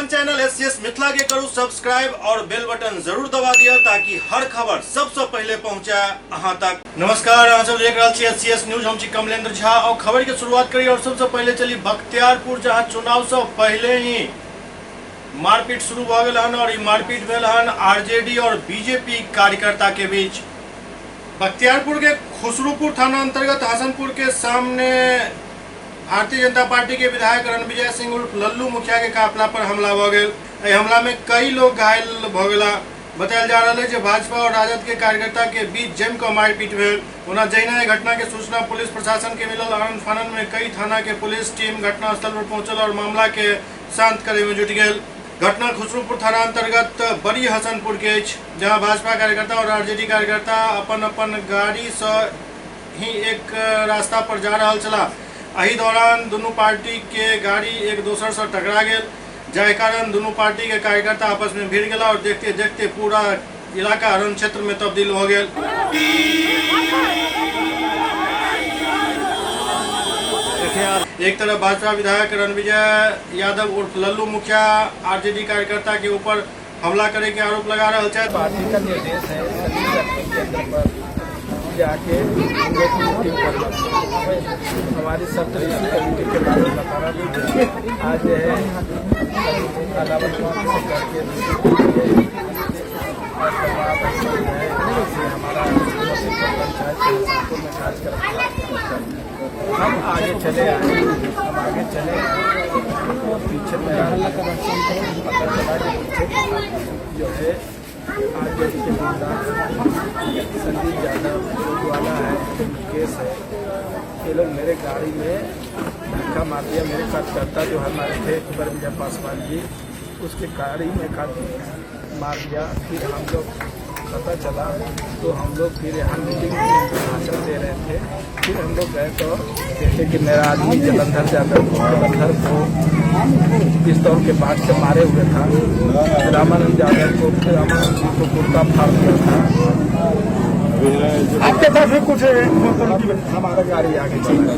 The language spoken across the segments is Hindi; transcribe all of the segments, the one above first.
अपन चैनल एससीएस मिथिला के करू सब्सक्राइब और बेल बटन जरूर दबा दिया ताकि हर खबर सबसे पहले पहुंचे अहां तक। नमस्कार, अहां सब देख रहल छी एससीएस न्यूज। हम छी कमलेंद्र झा और खबर के शुरुआत करी और सबसे पहले चली बख्तियारपुर, जहां चुनाव से पहले ही मारपीट शुरू भ गेल हन और मारपीट भेल हन आरजेडी और बीजेपी कार्यकर्ता के बीच। बख्तियारपुर के खुसरूपुर थाना अंतर्गत हसनपुर के सामने भारतीय जनता पार्टी के विधायक रणविजय सिंह उर्फ लल्लू मुखिया के काफिला पर हमला भ गेल। हमला में कई लोग घायल भ गेला। बताया जा रहा है कि भाजपा और राजद के कार्यकर्ता के बीच जम कर मारपीट भेल। ओना जहिना घटना के सूचना पुलिस प्रशासन के मिलल, आनन फानन में कई थाना के पुलिस टीम घटनास्थल पर पहुंचल और मामला के शांत करे में जुट गेल। घटना खुसरूपुर थाना अंतर्गत बड़ी हसनपुर के, जहां भाजपा कार्यकर्ता और आरजेडी कार्यकर्ता अपन अपन गाड़ी से ही एक रास्ता पर जा रहा छला। एही दौरान दोनों पार्टी के गाड़ी एक दूसर से टकरा गेल, जाहि कारण दोनों पार्टी के कार्यकर्ता आपस में भिड़ गया और देखते देखते पूरा इलाका रण क्षेत्र में तब्दील हो गया। एक तरफ भाजपा विधायक रणविजय यादव उर्फ लल्लू मुखिया आरजेडी कार्यकर्ता के ऊपर हमला करे के आरोप लगा रहे हैं। पार्टी का निर्देश है जाके हमारी सब तरीके कमेटी के बारे में बता रहा था। आज है हमारा हम आगे चले आए, हम आगे चले पीछे पता चला कि पीछे जो है आरजेडी के संदीप यादव वाला है, केस है। ये लोग मेरे गाड़ी में धक्का मार दिया। मेरे कार्यकर्ता जो हमारे थे रणविजय पासवान जी, उसके गाड़ी में मार दिया। फिर हम लोग पता चला तो हम लोग फिर यहाँ मीटिंग में भाषण दे रहे थे। फिर हम लोग गए तो देखे कि मेरा आदमी जलंधर को पिस्तौल के बाट से मारे हुए था। रामानंद यादव को कुर्ता फाड़ दिया था। आपके पास भी कुछ हमारा गाड़ी आगे चला,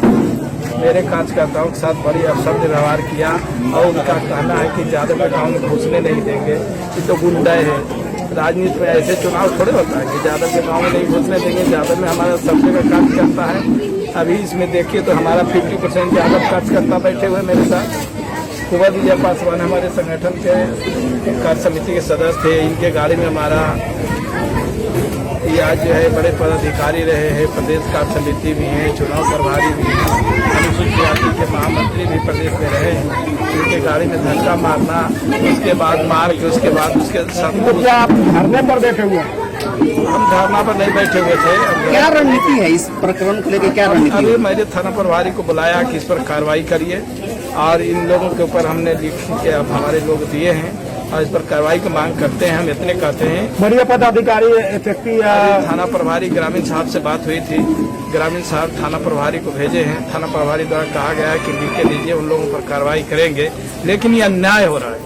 मेरे कार्यकर्ताओं के साथ बड़ी अपशब्द व्यवहार किया और उनका कहना है कि यादव के गाँव में घुसने नहीं देंगे, ये तो गुंडा है। राजनीति में ऐसे चुनाव थोड़े होता है कि यादव के गाँव में नहीं घुसने देंगे। यादव में हमारा सब जगह कार्यकर्ता है। अभी इसमें देखिए तो हमारा 50% यादव कार्यकर्ता बैठे हुए मेरे साथ। कुंवर विजय पासवान हमारे संगठन के कार्य समिति के सदस्य थे। इनके गाड़ी में हमारा आज जो है बड़े पदाधिकारी रहे हैं, प्रदेश कार्य समिति भी है, चुनाव प्रभारी भी है, अनुसूचित जाति के महामंत्री भी प्रदेश में रहे हैं। उनके गाड़ी में धक्का मारना, उसके बाद मार के उसके बाद उसके साथ। तो क्या आप धरने पर बैठे हुए हैं? हम धरना पर नहीं बैठे हुए थे। क्या रणनीति है इस प्रकरण को लेकर? क्या रणनीति? अभी मैंने थाना प्रभारी को बुलाया कि इस पर कार्रवाई करिए और इन लोगों के ऊपर हमने लिख के अब हमारे लोग दिए हैं और इस पर कार्रवाई की मांग करते हैं। हम इतने कहते हैं। बढ़िया पदाधिकारी थाना प्रभारी ग्रामीण साहब से बात हुई थी। ग्रामीण साहब थाना प्रभारी को भेजे हैं। थाना प्रभारी द्वारा कहा गया है कि लिख के दीजिए, उन लोगों पर कार्रवाई करेंगे। लेकिन ये अन्याय हो रहा है।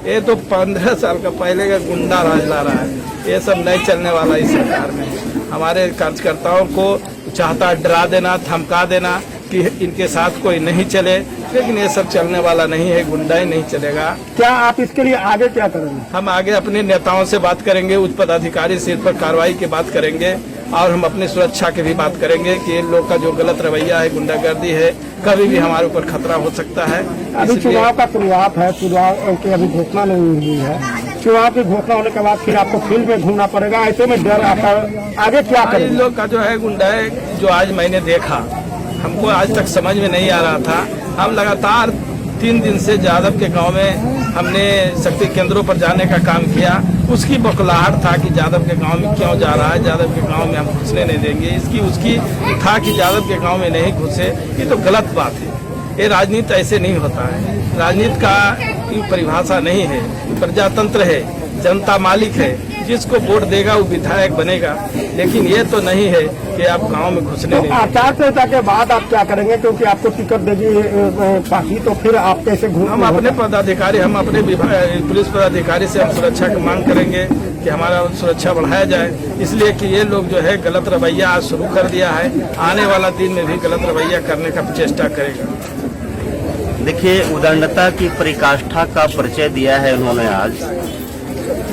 ये तो 15 साल का पहले का गुंडा राज ला रहा है। ये सब नहीं चलने वाला इस सरकार में। हमारे कार्यकर्ताओं को चाहता है डरा देना, धमका देना कि इनके साथ कोई नहीं चले, लेकिन ये सब चलने वाला नहीं है। गुंडाई नहीं चलेगा। क्या आप इसके लिए आगे क्या करेंगे? हम आगे अपने नेताओं से बात करेंगे, उच्च पदाधिकारी से इस पर कार्रवाई की बात करेंगे और हम अपनी सुरक्षा की भी बात करेंगे कि इन लोग का जो गलत रवैया है, गुंडागर्दी है, कभी भी हमारे ऊपर खतरा हो सकता है। अभी चुनाव का शुरुआत है, चुनाव की अभी घोषणा नहीं हुई है। चुनाव की घोषणा होने के बाद फिर आपको फील्ड में घूमना पड़ेगा। ऐसे में डर आता है, आगे क्या करें? इन लोग का जो है गुंडाई जो आज मैंने देखा, हमको आज तक समझ में नहीं आ रहा था। हम लगातार 3 दिन से यादव के गांव में हमने शक्ति केंद्रों पर जाने का काम किया। उसकी बौखलाहट था कि यादव के गांव में क्यों जा रहा है, यादव के गांव में हम घुसने नहीं देंगे। इसकी उसकी था कि यादव के गांव में नहीं घुसे। ये तो गलत बात है। ये राजनीति ऐसे नहीं होता है। राजनीति का परिभाषा नहीं है। प्रजातंत्र है, जनता मालिक है। जिसको वोट देगा वो विधायक बनेगा। लेकिन ये तो नहीं है कि आप गांव में घुसने नहीं। आचार संहिता के बाद आप क्या करेंगे? क्योंकि आपको टिकट देगी पार्टी, तो फिर आप कैसे हम अपने पदाधिकारी, हम अपने पुलिस पदाधिकारी से हम सुरक्षा की मांग करेंगे कि हमारा सुरक्षा बढ़ाया जाए। इसलिए कि ये लोग जो है गलत रवैया आज शुरू कर दिया है, आने वाला दिन में भी गलत रवैया करने का चेष्टा करेगा। देखिए, उदारता की परिकाष्ठा का परिचय दिया है उन्होंने आज,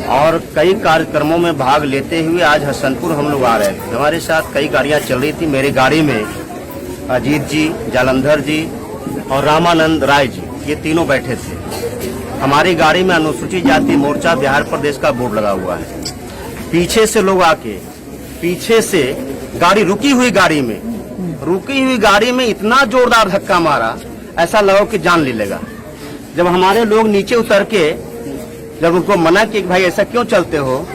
और कई कार्यक्रमों में भाग लेते हुए आज हसनपुर हम लोग आ रहे थे। हमारे साथ कई गाड़ियां चल रही थी। मेरी गाड़ी में अजीत जी, जालंधर जी और रामानंद राय जी, ये तीनों बैठे थे। हमारी गाड़ी में अनुसूचित जाति मोर्चा बिहार प्रदेश का बोर्ड लगा हुआ है। पीछे से लोग आके, पीछे से गाड़ी रुकी हुई गाड़ी में इतना जोरदार धक्का मारा, ऐसा लगा कि जान ले लेगा। जब हमारे लोग नीचे उतर के जब उनको मना किया कि भाई ऐसा क्यों चलते हो,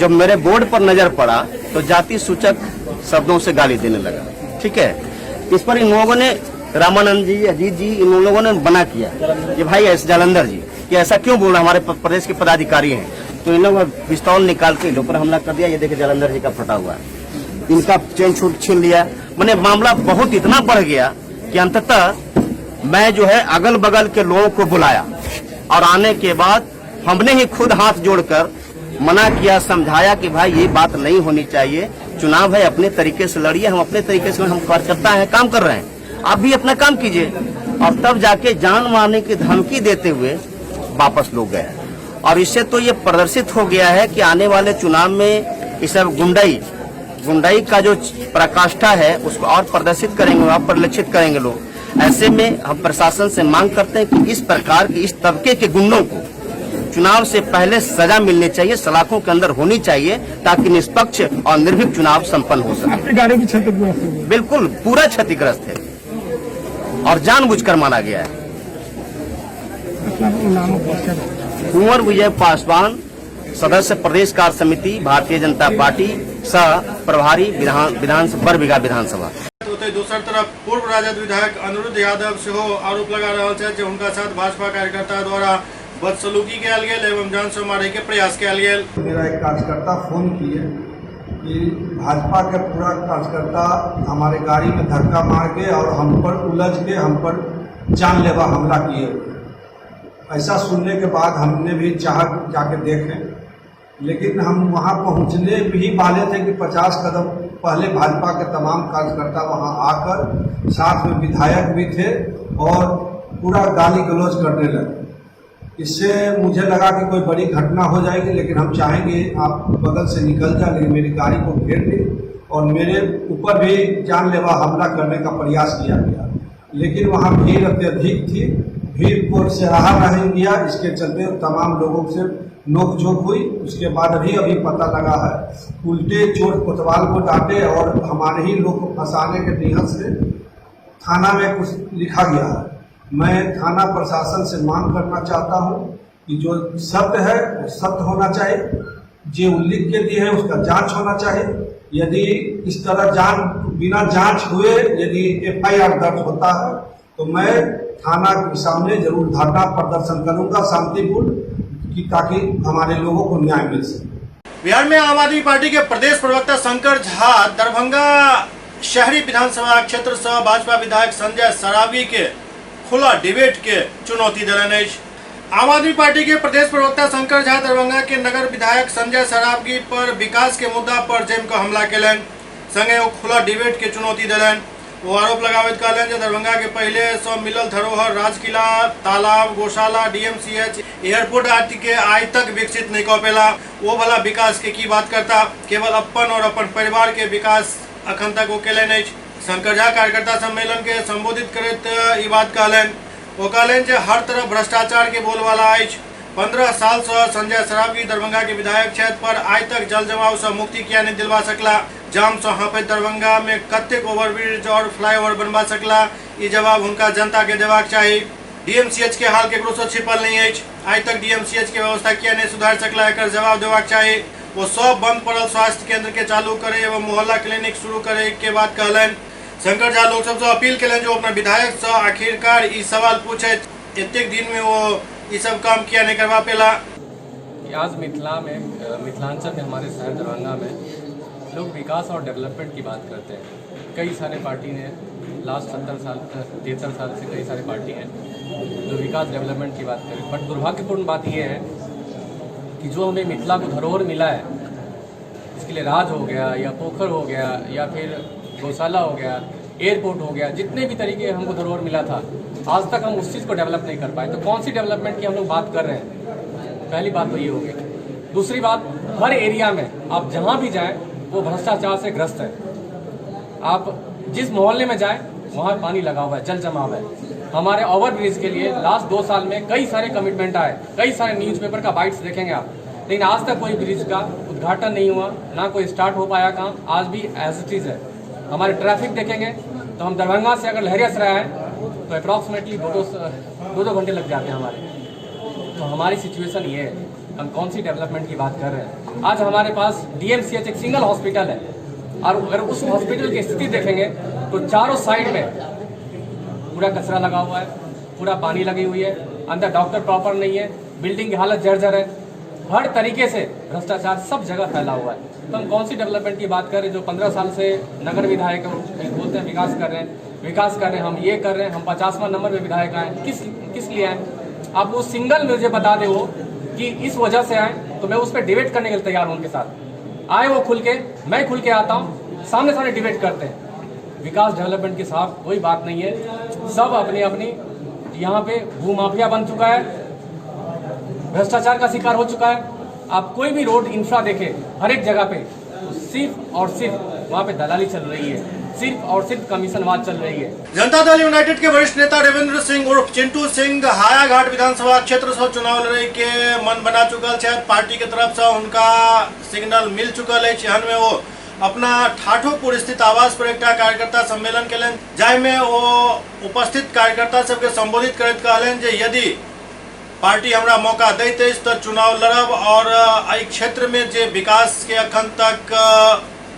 जब मेरे बोर्ड पर नजर पड़ा तो जाति सूचक शब्दों से गाली देने लगा। ठीक है, इस पर इन लोगों ने, रामानंद जी, अजीत जी, इन लोगों ने मना किया कि भाई ऐसे, जालंधर जी कि ऐसा क्यों बोल रहे, हमारे प्रदेश के पदाधिकारी हैं। तो इन लोगों ने पिस्तौल निकाल के इन पर हमला कर दिया। ये देखिए जालंधर जी का फटा हुआ है, इनका चेन छूट छीन लिया। मैंने मामला बहुत इतना बढ़ गया कि अंततः मैं जो है अगल बगल के लोगों को बुलाया, और आने के बाद हमने ही खुद हाथ जोड़कर मना किया, समझाया कि भाई ये बात नहीं होनी चाहिए। चुनाव है, अपने तरीके से लड़िए, हम अपने तरीके से, हम कार्यकर्ता हैं, काम कर रहे हैं, आप भी अपना काम कीजिए। और तब जाके जान मारने की धमकी देते हुए वापस लोग गए। और इससे तो ये प्रदर्शित हो गया है कि आने वाले चुनाव में इस सब गुंडाई का जो पराकाष्ठा है उसको और प्रदर्शित करेंगे, और परिलक्षित करेंगे लोग। ऐसे में हम प्रशासन से मांग करते हैं कि इस प्रकार की, इस तबके के गुंडों को चुनाव से पहले सजा मिलनी चाहिए, सलाखों के अंदर होनी चाहिए, ताकि निष्पक्ष और निर्भीक चुनाव संपन्न हो सके। आपकी गाड़ी भी क्षतिग्रस्त है? बिल्कुल, पूरा क्षतिग्रस्त है और जानबूझकर मारा गया है। कुंवर विजय पासवान, सदस्य प्रदेश कार्य समिति, भारतीय जनता पार्टी, सह प्रभारी बरबीघा विधानसभा। दोसर तरफ पूर्व राजद विधायक अनिरुद्ध यादव से आरोप लगा रहा है जे उनका साथ भाजपा कार्यकर्ता द्वारा बदसलूकी कयल गेल एवं जान से मारे के प्रयास कयल गेल। मेरा एक कार्यकर्ता फोन किए कि भाजपा के पूरा कार्यकर्ता हमारे गाड़ी में धक्का मार के और हम पर उलझ के हम पर जानलेवा हमला किए। ऐसा सुनने के बाद हमने भी चाहा जाके देखें, लेकिन हम वहां पहुंचने भी वाले थे कि 50 कदम पहले भाजपा के तमाम कार्यकर्ता वहां आकर, साथ में विधायक भी थे, और पूरा गाली गलौज करने लगे। इससे मुझे लगा कि कोई बड़ी घटना हो जाएगी, लेकिन हम चाहेंगे आप बगल से निकल जाए, लेकिन मेरी गाड़ी को घेर ली और मेरे ऊपर भी जानलेवा हमला करने का प्रयास किया गया। लेकिन वहाँ भीड़ अत्यधिक थी, भीड़ को सराहा नहीं गया, इसके चलते तमाम लोगों से नोकझोंक हुई। उसके बाद अभी पता लगा है उल्टे चोर कोतवाल को डांटे और हमारे ही लोग को फंसाने के नियत से थाना में कुछ लिखा गया है। मैं थाना प्रशासन से मांग करना चाहता हूं कि जो सत्य है वो सत्य होना चाहिए, जो लिख के दिए है उसका जांच होना चाहिए। यदि इस तरह बिना जांच हुए यदि FIR दर्ज होता है तो मैं थाना के सामने जरूर धरना प्रदर्शन करूंगा शांतिपूर्ण, ताकि हमारे लोगों को न्याय मिल सके। बिहार में आम आदमी पार्टी के प्रदेश प्रवक्ता शंकर झा दरभंगा शहरी विधानसभा क्षेत्र से भाजपा विधायक संजय सरावगी के खुला डिबेट के चुनौती देलनि। आम आदमी पार्टी के प्रदेश प्रवक्ता शंकर झा दरभंगा के नगर विधायक संजय सरावगी पर विकास के मुद्दा पर जम के हमला केलनि, संगे वो खुला डिबेट के चुनौती देलनि। वो आरोप लगावत कहलनि जे दरभंगा के पहले से मिलल धरोहर राजकिला, तालाब, गौशाला, DMCH, एयरपोर्ट आदि के आज तक विकसित नहीं कर पेला। वो भला विकास के की बात करता, केवल अपन और अपन परिवार के विकास अखन तक वो केले नहीं। शंकर झा कार्यकर्ता सम्मेलन के संबोधित करते ये बात कहलनि। वो कहलनि जे हर तरफ भ्रष्टाचार के बोलबाला अछि। 15 साल से संजय सरावगी दरभंगा के विधायक क्षेत्र पर आज तक जल जमाव से मुक्ति किया नहीं दिलवा सकला। जाम से हांफैत दरभंगा में कतेक ओवरब्रिज और फ्लाईओवर बनवा सकला, ये जवाब उनका जनता के देबाक चाही। DMCH के हाल केकरो से छिपल नहीं अछि। आज तक DMCH के व्यवस्था किया नहीं सुधार सकला, एकर जवाब देबाक चाही। वो सब बंद पड़ल स्वास्थ्य केंद्र के चालू करे एवं मोहल्ला क्लिनिक शुरू करे के बात कहलनि। शंकर झा लोग सबसे अपील केलनि जो अपना विधायक से आखिरकार ई सवाल पूछे एतेक दिन में वो ये सब काम किया नहीं करवा पेला। आज मिथिलांचल में हमारे शहर दरभंगा में लोग विकास और डेवलपमेंट की बात करते हैं। कई सारे पार्टी ने लास्ट 73 साल से कई सारे पार्टी हैं जो विकास डेवलपमेंट की बात करें। बट दुर्भाग्यपूर्ण बात यह है कि जो हमें मिथिला को धरोहर मिला है, इसके लिए राज हो गया या पोखर हो गया या फिर गौशाला हो गया, एयरपोर्ट हो गया, जितने भी तरीके हमको धरोहर मिला था आज तक हम उस चीज़ को डेवलप नहीं कर पाए, तो कौन सी डेवलपमेंट की हम लोग बात कर रहे हैं? पहली बात तो ये हो गई। दूसरी बात, हर एरिया में आप जहाँ भी जाएं वो भ्रष्टाचार से ग्रस्त है। आप जिस मोहल्ले में जाएं वहाँ पानी लगा हुआ है, जल जमाव है। हमारे ओवरब्रिज के लिए लास्ट 2 साल में कई सारे कमिटमेंट आए, कई सारे न्यूज़पेपर का बाइट्स देखेंगे आप, लेकिन आज तक कोई ब्रिज का उद्घाटन नहीं हुआ, ना कोई स्टार्ट हो पाया काम, आज भी एज इट इज है। हमारे ट्रैफिक देखेंगे तो हम दरभंगा से अगर लहरियासराय आए तो अप्रॉक्सीमेटली 2-2 घंटे लग जाते हैं हमारे। तो हमारी सिचुएशन ये है, हम कौन सी डेवलपमेंट की बात कर रहे हैं? आज हमारे पास DMCH एक सिंगल हॉस्पिटल है, और अगर उस हॉस्पिटल की स्थिति देखेंगे तो चारों साइड में पूरा कचरा लगा हुआ है, पूरा पानी लगी हुई है, अंदर डॉक्टर प्रॉपर नहीं है, बिल्डिंग की हालत जर्जर है, हर तरीके से भ्रष्टाचार सब जगह फैला हुआ है। तो हम कौन सी डेवलपमेंट की बात कर रहे हैं? जो 15 साल से नगर विधायक बोलते हैं विकास कर रहे हैं, हम ये कर रहे हैं, हम 50वां नंबर में विधायक आए, किस लिए आए? आप वो सिंगल मुझे बता दे वो कि इस वजह से आए, तो मैं उस पर डिबेट करने के लिए तैयार हूँ उनके साथ। आए वो खुल के, मैं खुल के आता हूँ, सामने सामने डिबेट करते हैं। विकास डेवलपमेंट के साथ कोई बात नहीं है, सब अपनी अपनी यहाँ पे भूमाफिया बन चुका है, भ्रष्टाचार का शिकार हो चुका है। आप कोई भी रोड इंफ्रा देखें हर एक जगह पे, तो सिर्फ और सिर्फ वहाँ पे दलाली चल रही है, सिर्फ और सिर्फ कमीशनवाद चल रही है। जनता दल यूनाइटेड के वरिष्ठ नेता रविंद्र सिंह उर्फ चिंटू सिंह हायाघाट विधानसभा क्षेत्र से चुनाव लड़े के मन बना चुकल है। पार्टी के तरफ से उनका सिग्नल मिल चुकल है। चिहन में वो अपना ठाठोपुर स्थित आवास पर एक कार्यकर्ता सम्मेलन केलन, जाहिमे वो उपस्थित कार्यकर्ता सबके संबोधित करत कहलन जे यदि पार्टी हमरा मौका दैते तो चुनाव लड़ब और एहि क्षेत्र में जे विकास के अखन तक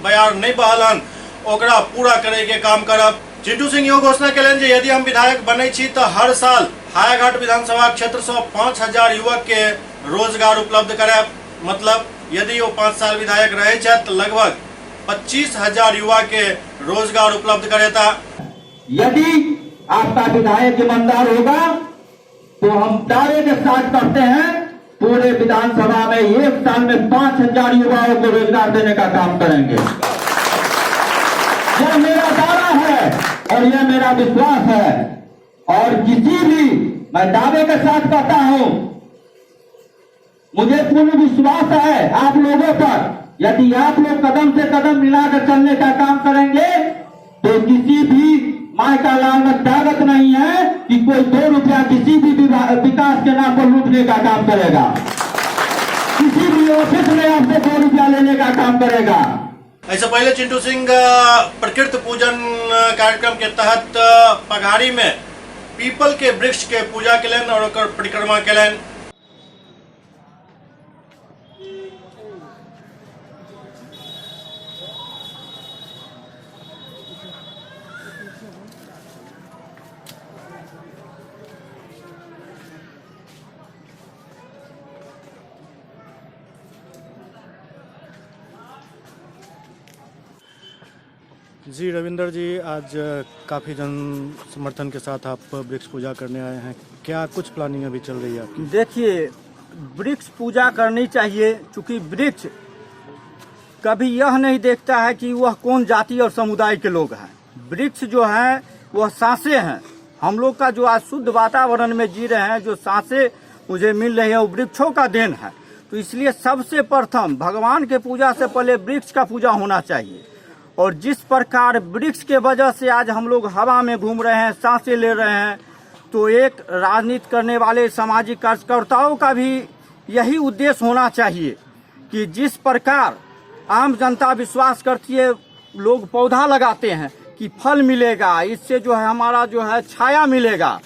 बयार नहीं बहलन ओकरा पूरा करे के काम करब। चिंटू सिंह यो घोषणा केलन जे यदि हम विधायक बने छी तो हर साल हायाघाट विधानसभा क्षेत्र से 5000 युवक के रोजगार उपलब्ध कराब। मतलब यदि वो 5 साल विधायक रहे तो लगभग 25,000 युवा के रोजगार उपलब्ध करेता। यदि आपका विधायक ईमानदार होगा तो हम दावे के साथ करते हैं पूरे विधानसभा में 1 साल में 5000 युवाओं को रोजगार देने का काम करेंगे। यह मेरा दावा है और यह मेरा विश्वास है, और किसी भी, मैं दावे के साथ कहता हूं, मुझे पूर्ण विश्वास है आप लोगों पर। यदि आप लोग कदम से कदम मिलाकर चलने का काम करेंगे तो किसी भी माय का लाल में ताकत नहीं है कि कोई 2 रुपया किसी भी विकास के नाम पर लूटने का काम करेगा, किसी भी ऑफिस में आपसे 2 रुपया लेने का काम करेगा। ऐसे पहले चिंटू सिंह प्रकृति पूजन कार्यक्रम के तहत पघारी में पीपल के वृक्ष के पूजा केलन और ओकर परिक्रमा केलन। जी रविंदर जी, आज काफ़ी जन समर्थन के साथ आप वृक्ष पूजा करने आए हैं, क्या कुछ प्लानिंग अभी चल रही है आपकी? देखिए, वृक्ष पूजा करनी चाहिए, क्योंकि वृक्ष कभी यह नहीं देखता है कि वह कौन जाति और समुदाय के लोग हैं। वृक्ष जो है वह सांसें हैं। हम लोग का जो आज शुद्ध वातावरण में जी रहे हैं, जो सांसें मुझे मिल रही है, वो वृक्षों का देन है। तो इसलिए सबसे प्रथम भगवान के पूजा से पहले वृक्ष का पूजा होना चाहिए। और जिस प्रकार वृक्ष के वजह से आज हम लोग हवा में घूम रहे हैं, सांसें ले रहे हैं, तो एक राजनीति करने वाले सामाजिक कार्यकर्ताओं का भी यही उद्देश्य होना चाहिए कि जिस प्रकार आम जनता विश्वास करती है, लोग पौधा लगाते हैं कि फल मिलेगा, इससे जो है हमारा जो है छाया मिलेगा,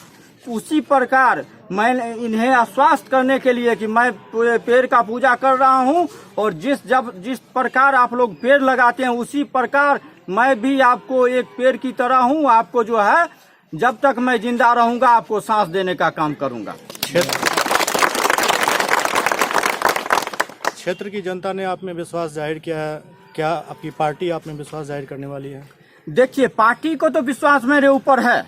उसी प्रकार मैं इन्हें आश्वस्त करने के लिए कि मैं पेड़ का पूजा कर रहा हूं, और जिस प्रकार आप लोग पेड़ लगाते हैं उसी प्रकार मैं भी आपको एक पेड़ की तरह हूं। आपको जो है जब तक मैं जिंदा रहूंगा आपको सांस देने का काम करूंगा। क्षेत्र की जनता ने आप में विश्वास जाहिर किया है, क्या आपकी पार्टी आप में विश्वास जाहिर करने वाली है? देखिए, पार्टी को तो विश्वास मेरे ऊपर है।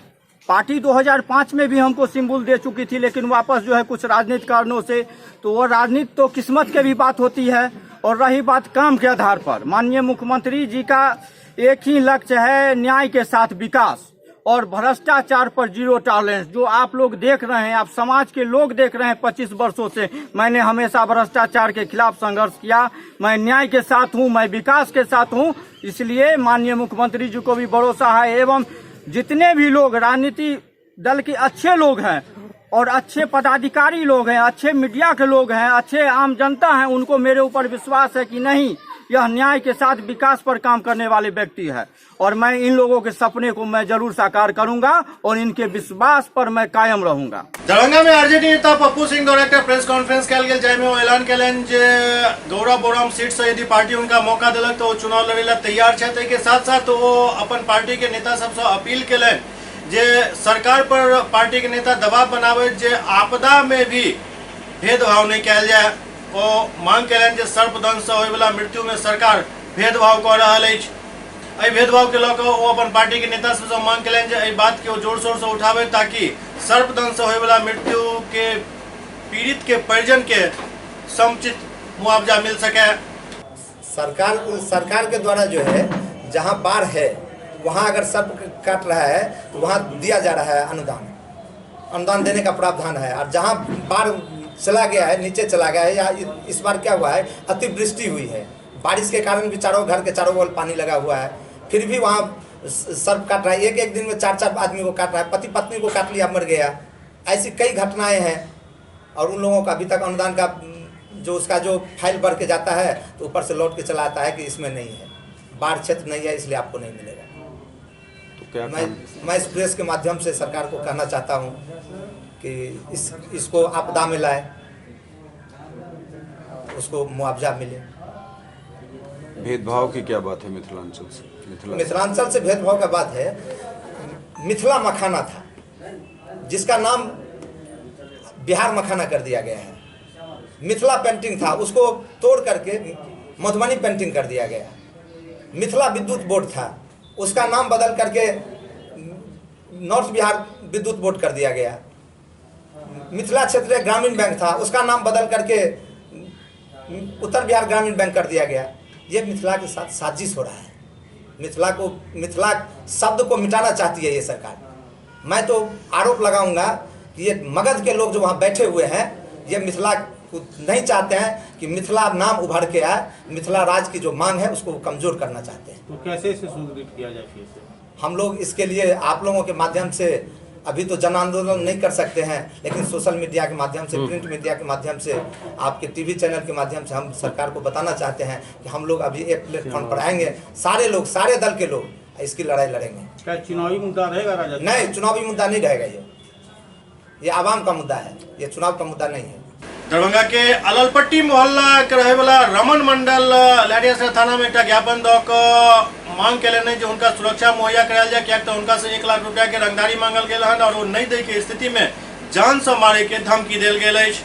पार्टी 2005 में भी हमको सिंबल दे चुकी थी, लेकिन वापस जो है कुछ राजनीतिक कारणों से, तो वो राजनीति तो किस्मत के भी बात होती है। और रही बात काम के आधार पर, माननीय मुख्यमंत्री जी का एक ही लक्ष्य है, न्याय के साथ विकास। और भ्रष्टाचार पर जीरो टॉलरेंस। जो आप लोग देख रहे हैं, आप समाज के लोग देख रहे हैं, 25 वर्षों से मैंने हमेशा भ्रष्टाचार के खिलाफ संघर्ष किया। मैं न्याय के साथ हूं, मैं विकास के साथ हूं, इसलिए माननीय मुख्यमंत्री जी को भी भरोसा है। एवं जितने भी लोग राजनीति दल के अच्छे लोग हैं और अच्छे पदाधिकारी लोग हैं, अच्छे मीडिया के लोग हैं, अच्छे आम जनता हैं, उनको मेरे ऊपर विश्वास है कि नहीं, यह न्याय के साथ विकास पर काम करने वाले व्यक्ति है और मैं इन लोगों के सपने को मैं जरूर साकार करूंगा और इनके विश्वास पर मैं कायम रहूंगा। दरभंगा में आरजेडी नेता पप्पू सिंह द्वारा एक प्रेस कॉन्फ्रेंस कल गेल, जाहि में वो ऐलान कयलनि जे गौरा बोराम सीट से यदि पार्टी उनका मौका दिलक तो वो चुनाव लड़े ला तैयार छथि। एहि के साथ साथ वो अपन पार्टी के नेता सबसे अपील कयलनि जे सरकार पर पार्टी के नेता दबाव बनावे जे आपदा में भी भेदभाव नहीं कयल जाय। ओ मांग कयलनि जे सर्पदंश से होय वाला मृत्यु में सरकार भेदभाव कऽ रहल अछि। एहि भेदभाव के लऽ कऽ ओ अपन पार्टी के नेता सबसँ मांग कयलनि जे एहि बात के ओ जोर शोर से उठावे ताकि सर्पदंश से होय वाला मृत्यु के पीड़ित के परिजन के समुचित मुआवजा मिल सके। सरकार के द्वारा जो है जहाँ बाढ़ है वहाँ अगर सर्प काट रहा है तो वहाँ दिया जा रहा है अनुदान देने का प्रावधान है। और जहाँ बाढ़ चला गया है, नीचे चला गया है, या इस बार क्या हुआ है, अतिवृष्टि हुई है, बारिश के कारण भी चारों घर के चारों ओर पानी लगा हुआ है, फिर भी वहाँ सर्प काट रहा है। एक दिन में 4-4 आदमी को काट रहा है, पति पत्नी को काट लिया, मर गया। ऐसी कई घटनाएं हैं और उन लोगों का अभी तक अनुदान का जो उसका जो फाइल बढ़ के जाता है तो ऊपर से लौट के चला आता है कि इसमें नहीं है, बाढ़ क्षेत्र नहीं है इसलिए आपको नहीं मिलेगा। तो क्या मैं इस प्रेस के माध्यम से सरकार को कहना चाहता हूँ कि इसको आपदा में लाए, उसको मुआवजा मिले। भेदभाव की क्या बात है मिथिलांचल से? मिथिलांचल से भेदभाव का बात है, मिथिला मखाना था जिसका नाम बिहार मखाना कर दिया गया है। मिथिला पेंटिंग था, उसको तोड़ करके मधुबनी पेंटिंग कर दिया गया। मिथिला विद्युत बोर्ड था, उसका नाम बदल करके नॉर्थ बिहार विद्युत बोर्ड कर दिया गया। मिथिला क्षेत्रीय ग्रामीण बैंक था, उसका नाम बदल करके उत्तर बिहार ग्रामीण बैंक कर दिया गया। ये मिथिला के साथ साजिश हो रहा है। मिथिला शब्द को मिटाना चाहती है ये सरकार। मैं तो आरोप लगाऊंगा कि ये मगध के लोग जो वहाँ बैठे हुए हैं, ये मिथिला को नहीं चाहते हैं कि मिथिला नाम उभर के आए। मिथिला राज की जो मांग है उसको कमजोर करना चाहते हैं। तो कैसे इसे सुदृढ़ किया जाए? हम लोग इसके लिए आप लोगों के माध्यम से अभी तो जन आंदोलन नहीं कर सकते हैं, लेकिन सोशल मीडिया के माध्यम से, प्रिंट मीडिया के माध्यम से, आपके टीवी चैनल के माध्यम से हम सरकार को बताना चाहते हैं कि हम लोग अभी एक प्लेटफॉर्म पर आएंगे, सारे लोग, सारे दल के लोग इसकी लड़ाई लड़ेंगे। क्या चुनावी मुद्दा रहेगा राजा? नहीं, चुनावी मुद्दा नहीं रहेगा। ये आवाम का मुद्दा है, ये चुनाव का मुद्दा नहीं है। दरभंगा के अललपट्टी मोहल्ला के रहे वाला रमन मंडल लहरियासराय थाना में एक ज्ञापन दऽ कऽ मांग कयलनि जे हुनका सुरक्षा मुहैया करायल जाय, कियाक तऽ हुनका से 1 लाख रुपया के रंगदारी मांगल गेल हन और वो नहीं दै के स्थिति में जान से मारे के धमकी देल गेल अछि।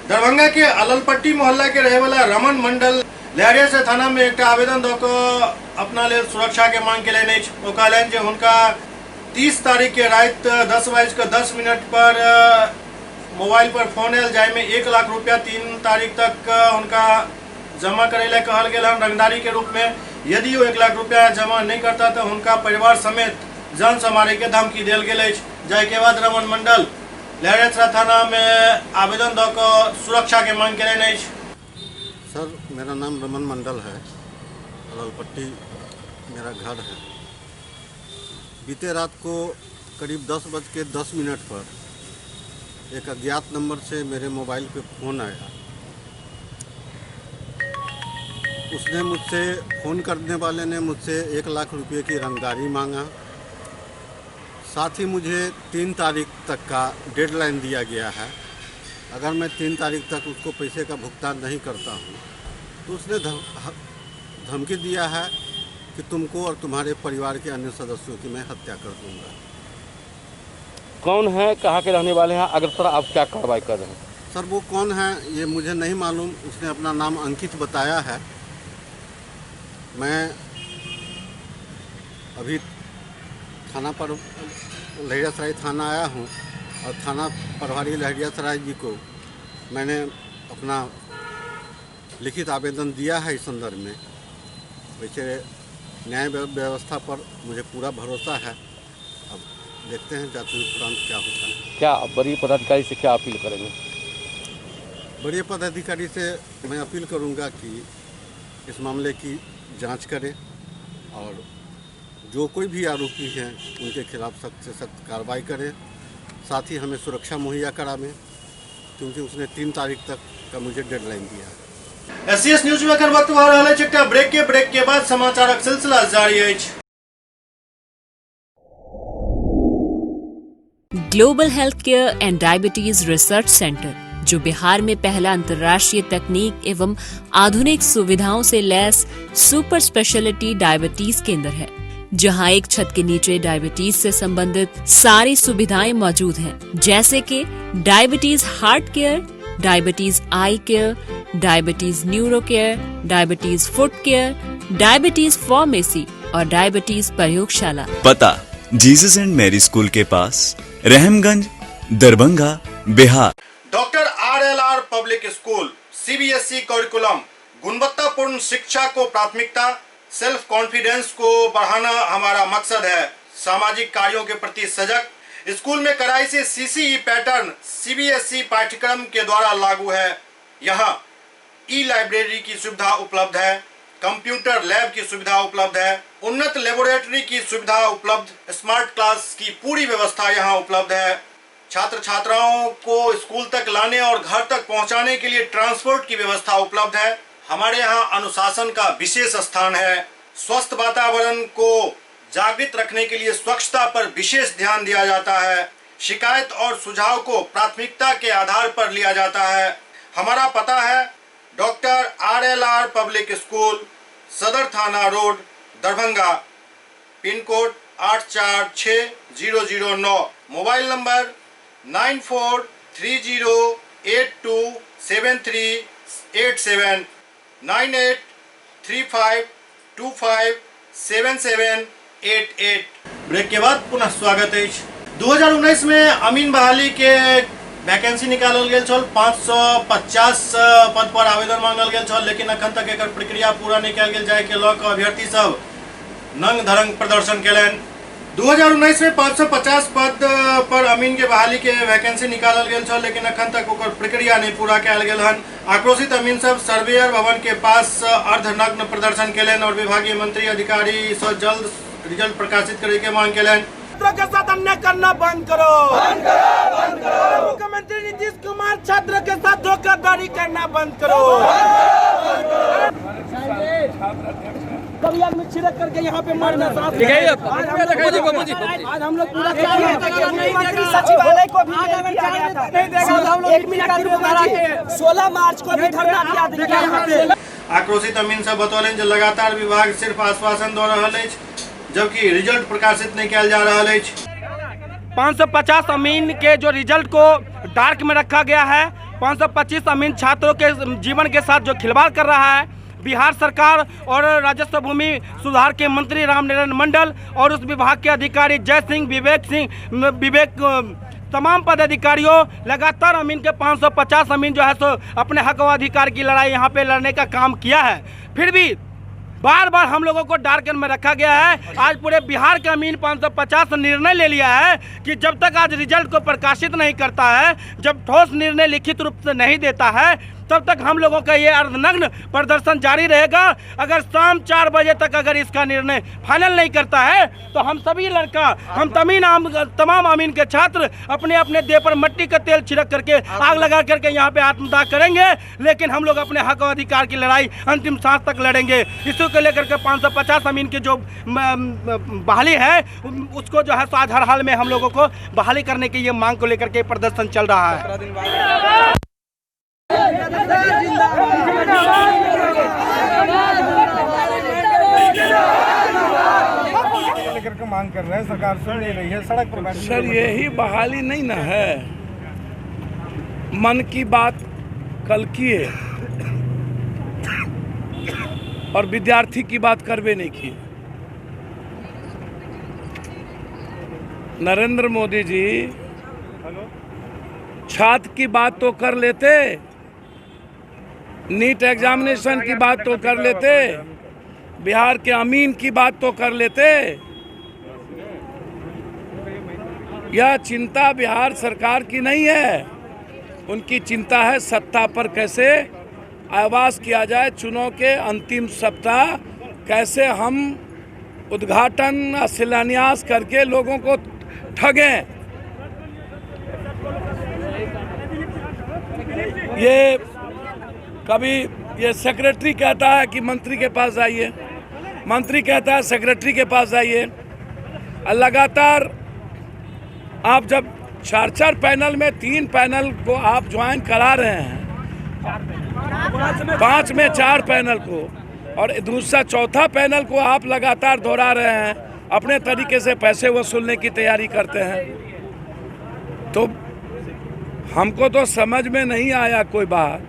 दरभंगा के अललपट्टी मोहल्ला के रहे वाला रमन मंडल लहरियासराय थाना में एक आवेदन दऽ कऽ अपना लेल सुरक्षा के मांग कयलनि अछि। ओ कहलनि जे हुनका 30 तारीख के रात 10:10 पर मोबाइल पर फोन आयल, जाहि में 1 लाख रुपया 3 तारीख तक उनका जमा करे ला कहल गेल हन रंगदारी के रूप में। यदि वो 1 लाख रुपया जमा नहीं करता तो उनका परिवार समेत जान से मारे के धमकी देल गेल अछि। जाहि के बाद रमन मंडल लहरियासराय थाना में आवेदन दऽ कऽ सुरक्षा के मांग कयलनि अछि। सर, मेरा नाम रमन मंडल है, अललपट्टी मेरा घर है। बीते रात को करीब 10:10 पर एक अज्ञात नंबर से मेरे मोबाइल पे फ़ोन आया। उसने मुझसे, फ़ोन करने वाले ने मुझसे 1 लाख रुपए की रंगदारी मांगा। साथ ही मुझे 3 तारीख तक का डेडलाइन दिया गया है। अगर मैं 3 तारीख तक उसको पैसे का भुगतान नहीं करता हूँ तो उसने धमकी दिया है कि तुमको और तुम्हारे परिवार के अन्य सदस्यों की मैं हत्या कर दूँगा। कौन है, कहाँ के रहने वाले हैं, अगर सर आप क्या कार्रवाई कर रहे हैं? सर, वो कौन है ये मुझे नहीं मालूम। उसने अपना नाम अंकित बताया है। मैं अभी थाना पर लहरियासराय थाना आया हूँ और थाना प्रभारी लहरियासराय जी को मैंने अपना लिखित आवेदन दिया है इस संदर्भ में। वैसे न्याय व्यवस्था पर मुझे पूरा भरोसा है अब देखते हैं जांच उपरांत क्या होता है। क्या वरीय पदाधिकारी से क्या अपील करेंगे? वरीय पदाधिकारी से मैं अपील करूंगा कि इस मामले की जांच करें और जो कोई भी आरोपी हैं उनके खिलाफ सख्त से सख्त कार्रवाई करें, साथ ही हमें सुरक्षा मुहैया करावें, क्योंकि उसने 3 तारीख तक का मुझे डेडलाइन दिया है। SCS न्यूज में वक्त भर रहा है एकटा ब्रेक के बाद समाचारक सिलसिला जारी है। Global health care and diabetes research centre, जो बिहार में पहला अंतर्राष्ट्रीय तकनीक एवं आधुनिक सुविधाओं से लैस सुपर स्पेशलिटी डायबिटीज केंद्र है, जहां एक छत के नीचे डायबिटीज से संबंधित सारी सुविधाएं मौजूद हैं, जैसे कि diabetes heart care, diabetes eye care, diabetes neuro care, diabetes foot care, diabetes pharmacy और डायबिटीज प्रयोगशाला। पता जीसस एंड मैरी स्कूल के पास, Rahamganj, Darbhanga, Bihar. Doctor RLR public school CBSE curriculum, गुणवत्तापूर्ण शिक्षा को प्राथमिकता, सेल्फ कॉन्फिडेंस को बढ़ाना हमारा मकसद है। सामाजिक कार्यों के प्रति सजग, स्कूल में कड़ाई से CCE पैटर्न CBSE पाठ्यक्रम के द्वारा लागू है। यहाँ ई-लाइब्रेरी की सुविधा उपलब्ध है, कंप्यूटर लैब की सुविधा उपलब्ध है, उन्नत लेबोरेटरी की सुविधा उपलब्ध, स्मार्ट क्लास की पूरी व्यवस्था यहाँ उपलब्ध है। छात्र छात्राओं को स्कूल तक लाने और घर तक पहुँचाने के लिए ट्रांसपोर्ट की व्यवस्था उपलब्ध है। हमारे यहाँ अनुशासन का विशेष स्थान है। स्वस्थ वातावरण को जागृत रखने के लिए स्वच्छता पर विशेष ध्यान दिया जाता है। शिकायत और सुझाव को प्राथमिकता के आधार पर लिया जाता है। हमारा पता है डॉक्टर RLR पब्लिक स्कूल, सदर थाना road, Darbhanga, pin code 846009, mobile number 9430827387, 9835257788। Break के बाद पुनः स्वागत है। 2019 में अमीन बहाली के वैकेंसी निकालल गेल छल, 550 पद पर आवेदन मांगल गेल छल, लेकिन अखन तक एकर प्रक्रिया पूरा नहीं कयल गेल जाय के लऽ कऽ अभ्यर्थी सब नंग धरंग प्रदर्शन केलनि। 2019 में 550 पद पर अमीन के बहाली के वैकेंसी निकालल गेल छल, लेकिन अखन तक ओकर प्रक्रिया नहीं पूरा कयल गेल हन। आक्रोशित अमीन सब सर्वेयर भवन के पास अर्धनग्न प्रदर्शन केलनि और विभागीय मंत्री अधिकारी से जल्द रिजल्ट प्रकाशित करे के मांग केलनि। छात्रों के साथ अन्याय करना बंद करो, बंद करो, बंद करो। मुख्यमंत्री नीतीश कुमार छात्रों के साथ धोखाधड़ी करना बंद करो, बंद करो। कभी आदमी छिड़क करके यहाँ पे मरना साथ आज हम लोग पूरा मुख्यमंत्री सचिवालय को भी दिया गया था। 16 मार्च को भी धरना दिया गया। आक्रोशित अमीन सब बतौलन जे लगातार विभाग सिर्फ आश्वासन दऽ रहल अछि, जबकि रिजल्ट प्रकाशित नहीं किया जा रहा है। 550 अमीन के जो रिजल्ट को डार्क में रखा गया है, 525 अमीन छात्रों के जीवन के साथ जो खिलवाड़ कर रहा है, बिहार सरकार और राजस्व भूमि सुधार के मंत्री रामनारायण मंडल और उस विभाग के अधिकारी जय सिंह, विवेक तमाम पदाधिकारियों लगातार अमीन के 550 अमीन जो है सो अपने हक व अधिकार की लड़ाई यहाँ पे लड़ने का काम किया है। फिर भी बार बार हम लोगों को डार्कन में रखा गया है। आज पूरे बिहार के अमीन 550 निर्णय ले लिया है कि जब तक आज रिजल्ट को प्रकाशित नहीं करता है, जब ठोस निर्णय लिखित रूप से नहीं देता है, तब तक हम लोगों का ये अर्धनग्न प्रदर्शन जारी रहेगा। अगर शाम 4 बजे तक अगर इसका निर्णय फाइनल नहीं करता है तो हम सभी लड़का, हम तमाम अमीन के छात्र अपने अपने देह पर मिट्टी का तेल छिड़क करके आग लगा करके यहाँ पे आत्मदाह करेंगे, लेकिन हम लोग अपने हक अधिकार की लड़ाई अंतिम सांस तक लड़ेंगे। इसी को लेकर के 550 अमीन की जो बहाली है उसको जो है आज हर हाल में हम लोगों को बहाली करने की ये मांग को लेकर के प्रदर्शन चल रहा है। लेकर के मांग कर रहे हैं, सरकार सुन नहीं रही है, सड़क पर बैठ। सर यही बहाली नहीं ना है, मन की बात कल किए और विद्यार्थी की बात करवे नहीं की। नरेंद्र मोदी जी छात्र की बात तो कर लेते, नीट एग्जामिनेशन की बात तो कर लेते, बिहार के अमीन की बात तो कर लेते, यह चिंता बिहार सरकार की नहीं है, उनकी चिंता है सत्ता पर कैसे आवाज किया जाए। चुनाव के अंतिम सप्ताह कैसे हम उद्घाटन शिलान्यास करके लोगों को ठगें। ये कभी ये सेक्रेटरी कहता है कि मंत्री के पास जाइए, मंत्री कहता है सेक्रेटरी के पास जाइए। लगातार आप जब 4 पैनल में 3 पैनल को आप ज्वाइन करा रहे हैं, 5 में 4 पैनल को, और दूसरा चौथा पैनल को आप लगातार दोहरा रहे हैं, अपने तरीके से पैसे वसूलने की तैयारी करते हैं। तो हमको तो समझ में नहीं आया कोई बात।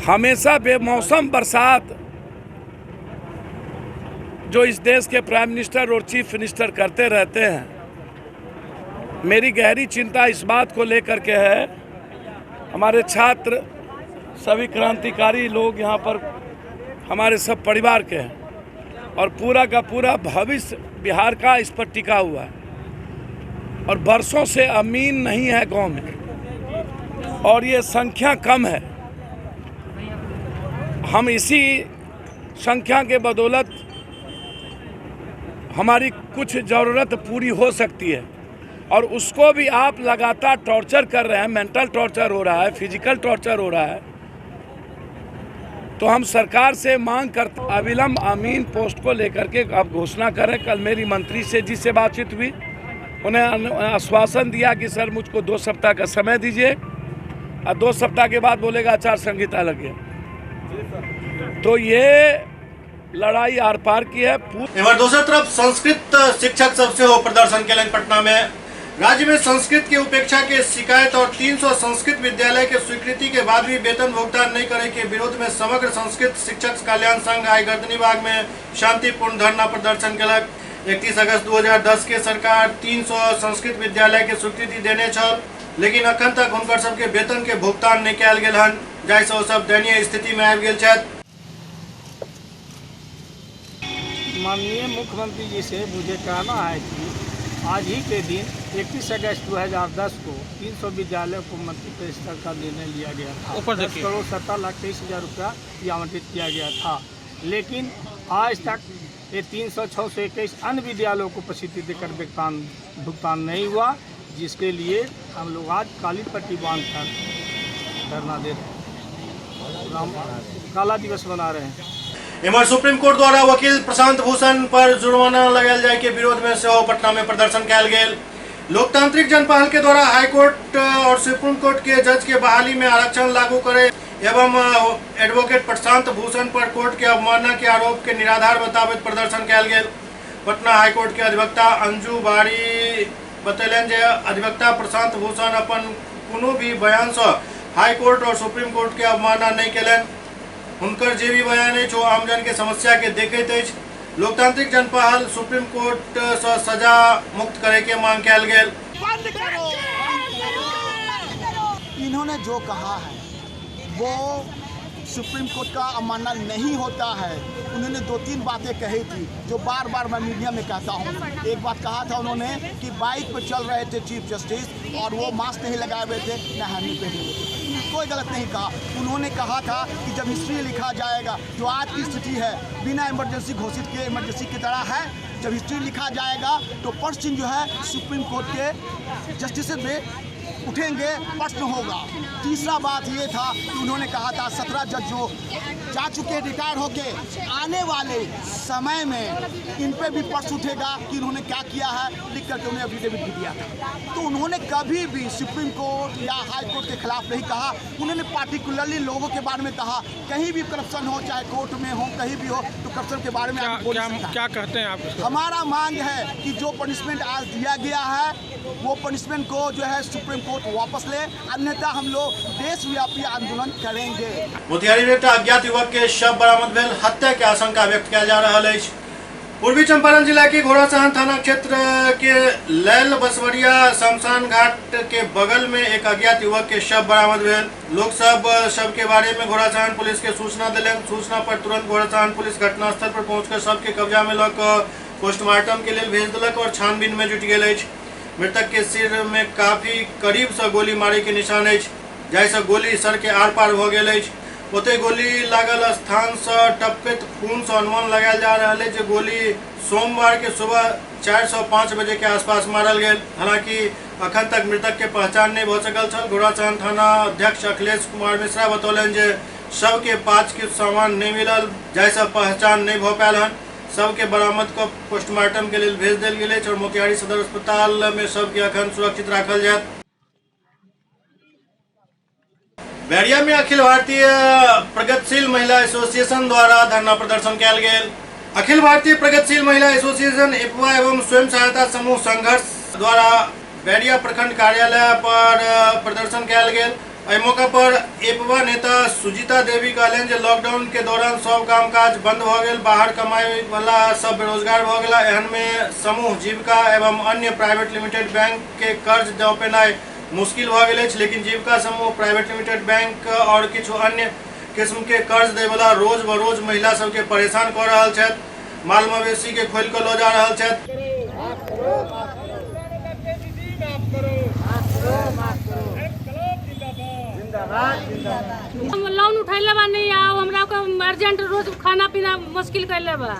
हमेशा बेमौसम बरसात जो इस देश के प्राइम मिनिस्टर और चीफ मिनिस्टर करते रहते हैं, मेरी गहरी चिंता इस बात को लेकर के है। हमारे छात्र, सभी क्रांतिकारी लोग यहाँ पर हमारे सब परिवार के हैं और पूरा का पूरा भविष्य बिहार का इस पर टिका हुआ है और बरसों से अमीन नहीं है गांव में और ये संख्या कम है। हम इसी संख्या के बदौलत हमारी कुछ ज़रूरत पूरी हो सकती है और उसको भी आप लगातार टॉर्चर कर रहे हैं। मेंटल टॉर्चर हो रहा है, फिजिकल टॉर्चर हो रहा है। तो हम सरकार से मांग करते अविलंब अमीन पोस्ट को लेकर के आप घोषणा करें। कल मेरी मंत्री से जिससे बातचीत हुई, उन्हें आश्वासन दिया कि सर मुझको 2 सप्ताह का समय दीजिए और 2 सप्ताह के बाद बोलेगा आचार संहिता लग गया। तो ये लड़ाई आर पार की है। दूसरी तरफ संस्कृत शिक्षक सबसे हो प्रदर्शन के लिए पटना में राज्य में संस्कृत की उपेक्षा के शिकायत और 300 संस्कृत विद्यालय के स्वीकृति के बाद भी वेतन भुगतान नहीं करने के विरोध में समग्र संस्कृत शिक्षक कल्याण संघ आई गर्दनी बाग में शांतिपूर्ण धरना प्रदर्शन कलक। 31 अगस्त 2010 के सरकार 300 संस्कृत विद्यालय के स्वीकृति देने छल, लेकिन अखन तक उनकर सबके वेतन के भुगतान नहीं कयल गेल हन, जाहिसँ ओ सब दयनीय स्थिति में आबि गेल छथि। माननीय मुख्यमंत्री जी से मुझे कहना है कि आज ही के दिन 31 अगस्त 2010 को 300 विद्यालयों को मंत्री परिषद का निर्णय लिया गया था। 10 करोड़ 17,23,000 रुपया आवंटित किया गया था, लेकिन आज तक ये 300-621 अन्य विद्यालयों को प्रसिद्धि देकर भुगतान नहीं हुआ, जिसके लिए हम लोग आज काली पट्टी बांध कर धरना दे रहे हैं, काला दिवस मना रहे हैं। इमर सुप्रीम कोर्ट द्वारा वकील प्रशांत भूषण पर जुर्माना लगायल जाए के विरोध में सेहो पटना में प्रदर्शन कयल गेल। लोकतांत्रिक जनपहल के द्वारा हाई कोर्ट और सुप्रीम कोर्ट के जज के बहाली में आरक्षण लागू करे एवं एडवोकेट प्रशांत भूषण पर कोर्ट के अवमानना के आरोप के निराधार बताबैत प्रदर्शन कयल गेल। पटना हाई कोर्ट के अधिवक्ता अंजू बारी बतैलन जे अधिवक्ता प्रशांत भूषण अपन कोनो भी बयान से हाई कोर्ट और सुप्रीम कोर्ट के अवमानना नहीं केलन। उनकर जे भी बयान है जो आमजन के समस्या के देखते अछि। लोकतांत्रिक जनपहल सुप्रीम कोर्ट से सजा मुक्त करे के मांग कयल गेल। इन्होंने जो कहा है वो सुप्रीम कोर्ट का अवमानना नहीं होता है। उन्होंने 2-3 बातें कही थी जो बार बार मैं मीडिया में कहता हूँ। एक बात कहा था उन्होंने कि बाइक पर चल रहे थे चीफ जस्टिस और वो मास्क नहीं लगाए हुए थे, न हेलमेट पहने हुए थे। कोई गलत नहीं कहा। उन्होंने कहा था कि जब हिस्ट्री लिखा जाएगा, जो आज की स्थिति है बिना इमरजेंसी घोषित किए इमरजेंसी की तरह है, जब हिस्ट्री लिखा जाएगा तो प्रश्न जो है सुप्रीम कोर्ट के जस्टिस में उठेंगे, प्रश्न होगा। तीसरा बात ये था कि उन्होंने कहा था 17 जज जो जा चुके रिटायर होके आने वाले समय में इन पे भी प्रश्न उठेगा कि इन्होंने क्या किया है, लिख करके उन्हें एफिडेविट भी दिया था। तो उन्होंने कभी भी सुप्रीम कोर्ट या हाई कोर्ट के खिलाफ नहीं कहा। उन्होंने पार्टिकुलरली लोगों के बारे में कहा। कहीं भी करप्शन हो, चाहे कोर्ट में हो, कहीं भी हो, तो करप्शन के बारे में क्या कहते हैं आप? हमारा मांग है कि जो पनिशमेंट आज दिया गया है वो पनिशमेंट को जो है सुप्रीम कोर्ट वापस ले, अन्यथा हम लोग देशव्यापी आंदोलन करेंगे। मोतिहारी में अज्ञात युवक के शव बरामद भेल, हत्या के आशंका व्यक्त किया जा रहा है। पूर्वी चंपारण जिला के घोड़ासहन थाना क्षेत्र के लैल बसवरिया शमशान घाट के बगल में एक अज्ञात युवक के शव बरामद भेल। लोग सब शव के बारे में घोड़ासहन पुलिस के सूचना दिलन। सूचना पर तुरंत घोड़ासहन पुलिस घटनास्थल पर पहुंचकर शव के कब्जा में लग पोस्टमार्टम के लिए भेज दिलक और छानबीन में जुट गेल अछि। मृतक के सिर में काफी करीब से गोली मारे के निशान अछि, जाहिसँ गोली सर के आर पार भ गेल अछि। ओते गोली लागल स्थान से टपकैत खून से अनुमान लगायल जा रहा है जे गोली सोमवार के सुबह 4 से 5 बजे के आसपास मारल गेल। हालांकि अखन तक मृतक के पहचान नहीं भ सकल छल। घोड़ाचान थाना अध्यक्ष अखिलेश कुमार मिश्रा बतौलन जे शव के पास के सामान नहीं मिलल, जाहिसँ पहचान नहीं भ पायल हन। शव के बरामद कर पोस्टमार्टम के लिए भेज देल गेल और मोतिहारी सदर अस्पताल में शव के अखन सुरक्षित राखल जायत। बैरिया में अखिल भारतीय प्रगतिशील महिला एसोसिएशन द्वारा धरना प्रदर्शन किया गेल। अखिल भारतीय प्रगतिशील महिला एसोसिएशन एपवा एवं स्वयं सहायता समूह संघर्ष द्वारा बैरिया प्रखंड कार्यालय पर प्रदर्शन किया गेल। एहि मौका पर एपवा नेता सुजीता देवी कहलनि जे लॉकडाउन के दौरान सब काम काज बंद भ गेल, बाहर कमाए वाला सब बेरोजगार भ गेला। एहन में समूह जीविका एवं अन्य प्राइवेट लिमिटेड बैंक के कर्ज दऽ पेनाइ मुश्किल भ गेल अछि, लेकिन जीविका समूह प्राइवेट लिमिटेड बैंक और किछु अन्य किस्म के कर्ज दै वाला रोज बरोज महिला सबके परेशान कऽ रहल छथि। माल मवेशी के खोल कऽ लऽ जा रहल छथि। हम लोन उठैले बा नहीं आओ, हमरा को अर्जेंट रोज खाना पीना मुश्किल कैले बा।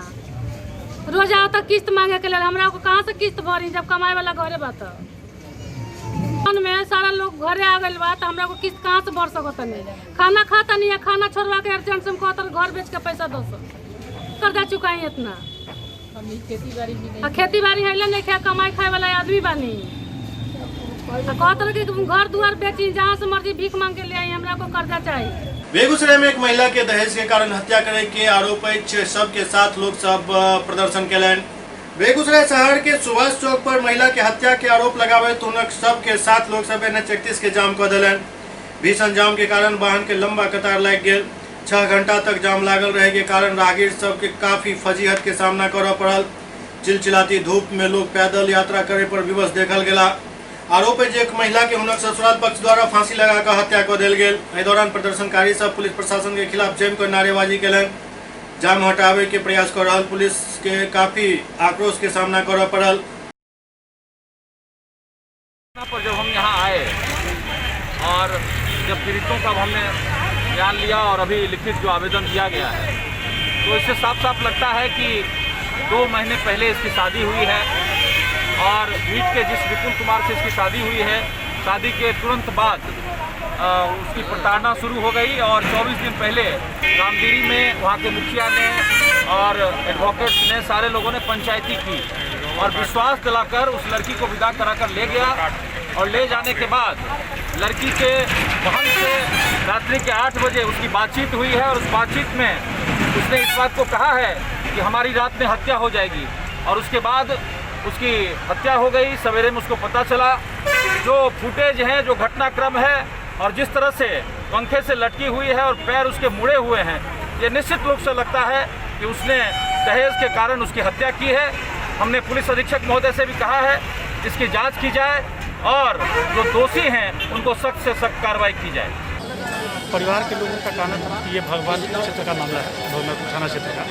रोज आओ तो किस्त मांगे के लिए हमरा को कहाँ से किस्त भरी जब कमाए वाला घरे बा। तो में सारा लोग घरे आ गए बा तो हमरा को किस्त कहाँ से भर सकत नहीं। खाना खाता नहीं है, खाना छोड़वा के अर्जेंट से हम कहते घर बेच के पैसा दो कर्जा चुकाई इतना। खेती बाड़ी है नहीं क्या कमाई खाए वाला आदमी बानी। कहते कि घर दुआर बेची जहाँ से मर्जी भीख मांग के ले आई, हमरा को कर्जा चाहिए। बेगूसराय में एक महिला के दहेज के कारण हत्या करे के आरोप सबके साथ लोग सब प्रदर्शन कलन। बेगूसराय शहर के सुभाष चौक पर महिला के हत्या के आरोप लगावे तो सबके साथ लोग सब NH31 के जाम कर दिलन। भीषण जाम के कारण वाहन के लंबा कतार लग गेल। 6 घंटा तक जाम लागल रहे के कारण राहगीर सबके काफी फजीहत के सामना करऽ पड़ल। चिलचिलाती धूप में लोग पैदल यात्रा करे पर विवश देखल गेला। आरोप है जे एक महिला के हुनक ससुराल पक्ष द्वारा फांसी लगाकर हत्या कर देल गेल। एहि दौरान प्रदर्शनकारी सब पुलिस प्रशासन के खिलाफ जम कर नारेबाजी केलन। जाम हटावे के प्रयास कर रहा पुलिस के काफी आक्रोश के सामना करऽ पड़ल। पर जब हम यहाँ आए और जब पीड़ितों का हमने बयान लिया और अभी लिखित जो आवेदन दिया गया है, तो इससे साफ साफ लगता है कि 2 महीने पहले इसकी शादी हुई है और मीट के जिस विपुल कुमार से इसकी शादी हुई है, शादी के तुरंत बाद उसकी प्रताड़ना शुरू हो गई और 24 दिन पहले रामगिरी में वहाँ के मुखिया ने और एडवोकेट्स ने सारे लोगों ने पंचायती की और विश्वास दिलाकर उस लड़की को विदा कराकर ले गया। और ले जाने के बाद लड़की के बहन से रात्रि के 8 बजे उसकी बातचीत हुई है और उस बातचीत में उसने इस बात को कहा है कि हमारी रात में हत्या हो जाएगी और उसके बाद उसकी हत्या हो गई। सवेरे में उसको पता चला। जो फुटेज है, जो घटनाक्रम है और जिस तरह से पंखे से लटकी हुई है और पैर उसके मुड़े हुए हैं, ये निश्चित रूप से लगता है कि उसने दहेज के कारण उसकी हत्या की है। हमने पुलिस अधीक्षक महोदय से भी कहा है इसकी जांच की जाए और जो दोषी हैं उनको सख्त से सख्त कार्रवाई की जाए। परिवार के लोगों का कहना था कि ये भगवान क्षेत्र का मामला है, भगवान थाना क्षेत्र का,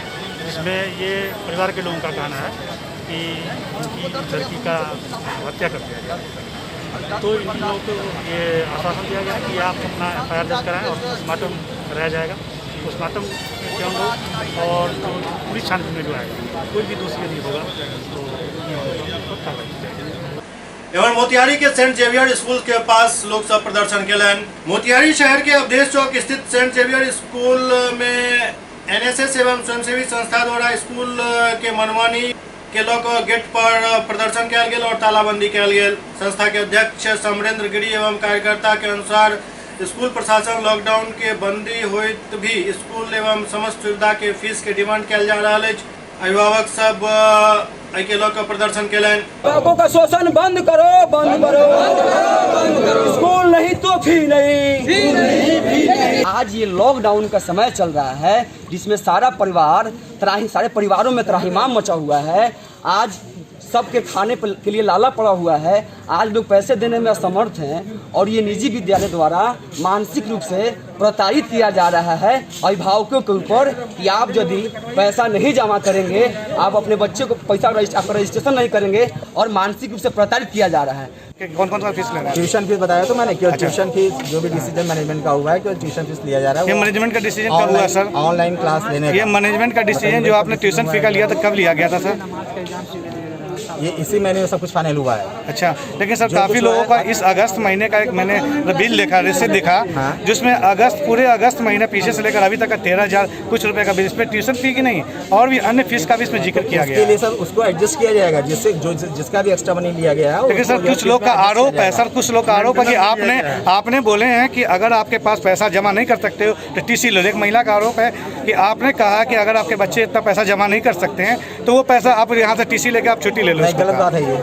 जिसमें ये परिवार के लोगों का कहना है कि उनकी लड़की का हत्या कर दिया गया। तो इन लोगों को ये आश्वासन दिया गया कि आप अपना FIR दर्ज कराएं और पोस्टमार्टम कराया जाएगा। पोस्टमार्टम के हम लोग और जो पुलिस छानबीन में जो आएगा कोई भी दोषी नहीं होगा तो कार्रवाई की जाएगी। एवं मोतिहारी के सेंट जेवियर स्कूल के पास लोग सब प्रदर्शन केलन। मोतिहारी शहर के अवधेश चौक स्थित सेंट जेवियर स्कूल में NSS एवं स्वयंसेवी संस्था द्वारा स्कूल के मनमानी के लोग गेट पर प्रदर्शन किया गेल और तालाबंदी किया गेल। संस्था के अध्यक्ष समरेंद्र गिरी एवं कार्यकर्ता के अनुसार स्कूल प्रशासन लॉकडाउन के बंदी होइत भी स्कूल एवं समस्त सुविधा के फीस के डिमांड किया जा रहा है। अभिभावक सब के लोग प्रदर्शन केलन। अभिभावकों का शोषण बंद करो, बंद करो, बंद करो। स्कूल नहीं तो फी नहीं। आज ये लॉकडाउन का समय चल रहा है जिसमें सारा परिवार सारे परिवारों में त्राहिमाम मचा हुआ है। आज सबके खाने के लिए लाला पड़ा हुआ है। आज लोग पैसे देने में असमर्थ हैं और ये निजी विद्यालय द्वारा मानसिक रूप से प्रताड़ित किया जा रहा है अभिभावकों के ऊपर कि आप यदि पैसा नहीं जमा करेंगे, आप अपने बच्चे को पैसा आपका रजिस्ट्रेशन नहीं करेंगे और मानसिक रूप से प्रताड़ित किया जा रहा है। कौन कौन सा फीस लगा? ट्यूशन फीस बताया तो मैंने, अच्छा। ट्यूशन फीस जो भी डिसीजन मैनेजमेंट का हुआ है कि ट्यूशन फीस लिया जा रहा है। ये मैनेजमेंट का डिसीजन कब हुआ सर? ऑनलाइन क्लास लेने ये मैनेजमेंट का डिसीजन जो आपने ट्यूशन फी का लिया था कब लिया गया था सर? ये इसी महीने में सब कुछ फाइनल हुआ है। अच्छा, लेकिन सर काफ़ी लोगों का इस अगस्त महीने का एक मैंने बिल देखा, रिसिप्ट देखा, जिसमें पूरे अगस्त महीने पीछे से लेकर अभी तक का 13,000 कुछ रुपए का बिल, इसमें ट्यूशन फी की नहीं और भी अन्य फीस का भी इसमें जिक्र किया गया है। सर उसको एडजस्ट किया जाएगा जिससे जिसका भी एक्स्ट्रा मनी लिया गया है। लेकिन सर कुछ लोग का आरोप है कि आपने बोले हैं कि अगर आपके पास पैसा जमा नहीं कर सकते हो तो टीसी लो। एक महिला का आरोप है कि आपने कहा कि अगर आपके बच्चे इतना पैसा जमा नहीं कर सकते हैं तो वो पैसा आप यहाँ से टीसी लेकर आप छुट्टी ले लो। गलत बात है ये,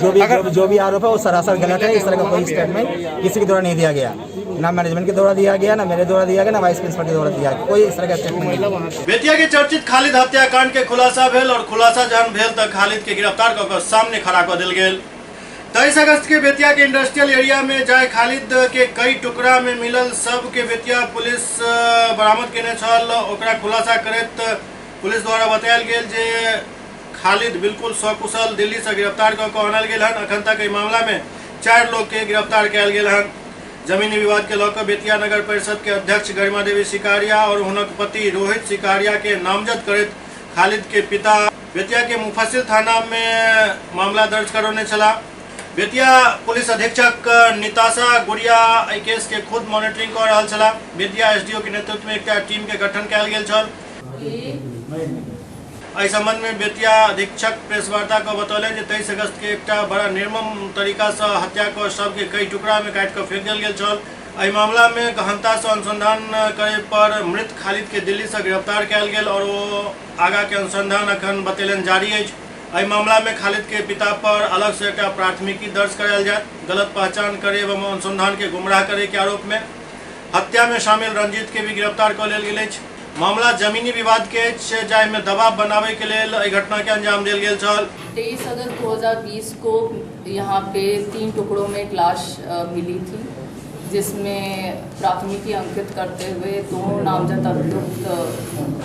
जो भी आरोप है वो सरासर गलत है। इस तरह का कोई स्टेटमेंट किसी के द्वारा नहीं दिया गया, ना मैनेजमेंट के द्वारा दिया गया, ना मेरे द्वारा दिया गया, ना वाइस प्रिंसिपल के द्वारा दिया गया, कोई इस तरह का स्टेटमेंट नहीं। बेतिया के चर्चित खालिद हत्याकांड के खुलासा भेल और खुलासा जहन भेल तक खालिद के गिरफ्तार कर सामने खड़ा कर दिल गेल। 23 अगस्त के बेतिया के इंडस्ट्रियल एरिया में जाय खालिद के कई टुकड़ा में मिलल सब के बेतिया पुलिस बरामद केने छल। ओकरा खुलासा करैत पुलिस द्वारा बतायल गेल जे खालिद बिल्कुल सकुशल दिल्ली से गिरफ्तार कर आनल गेल हन। अखन तक एहि मामला में 4 लोग के गिरफ्तार कयल गेल हन। जमीनी विवाद के लऽ कऽ बेतिया नगर परिषद के अध्यक्ष गरिमा देवी सिकारिया और हुनक पति रोहित सिकारिया के नामजद करैत खालिद के पिता बेतिया के मुफस्सिल थाना में मामला दर्ज करौने छला। बेतिया पुलिस अधीक्षक निताशा गुड़िया एहि केस के खुद मॉनिटरिंग कर रहल छला। बेतिया एसडीओ के नेतृत्व में एकटा टीम के गठन कयल गेल छल। इस संबंध में बेतिया अधीक्षक प्रेस वार्ता को बतौले 23 अगस्त के एक बड़ा निर्मम तरीका से हत्या कर शव के कई टुकड़ा में काट कर फेंक दिल छल। एहि मामला में गहनता से अनुसंधान करे पर मृत खालिद के दिल्ली से गिरफ्तार कयल गेल और वो आगा के अनुसंधान अखन बतेलन जारी है। एहि मामला में खालिद के पिता पर अलग से एक प्राथमिकी दर्ज करायल जाए। गलत पहचान करे एवं अनुसंधान के गुमराह करे के आरोप में हत्या में शामिल रंजीत के भी गिरफ्तार कर लेल गेल। मामला जमीनी विवाद के जाय में दबाव बनावे के लिए घटना के अंजाम दिल गेल छल। 23 अगस्त 2020 को यहाँ पे 3 टुकड़ों में एक लाश मिली थी, जिसमें प्राथमिकी अंकित करते हुए 2 नामजद अभियुक्त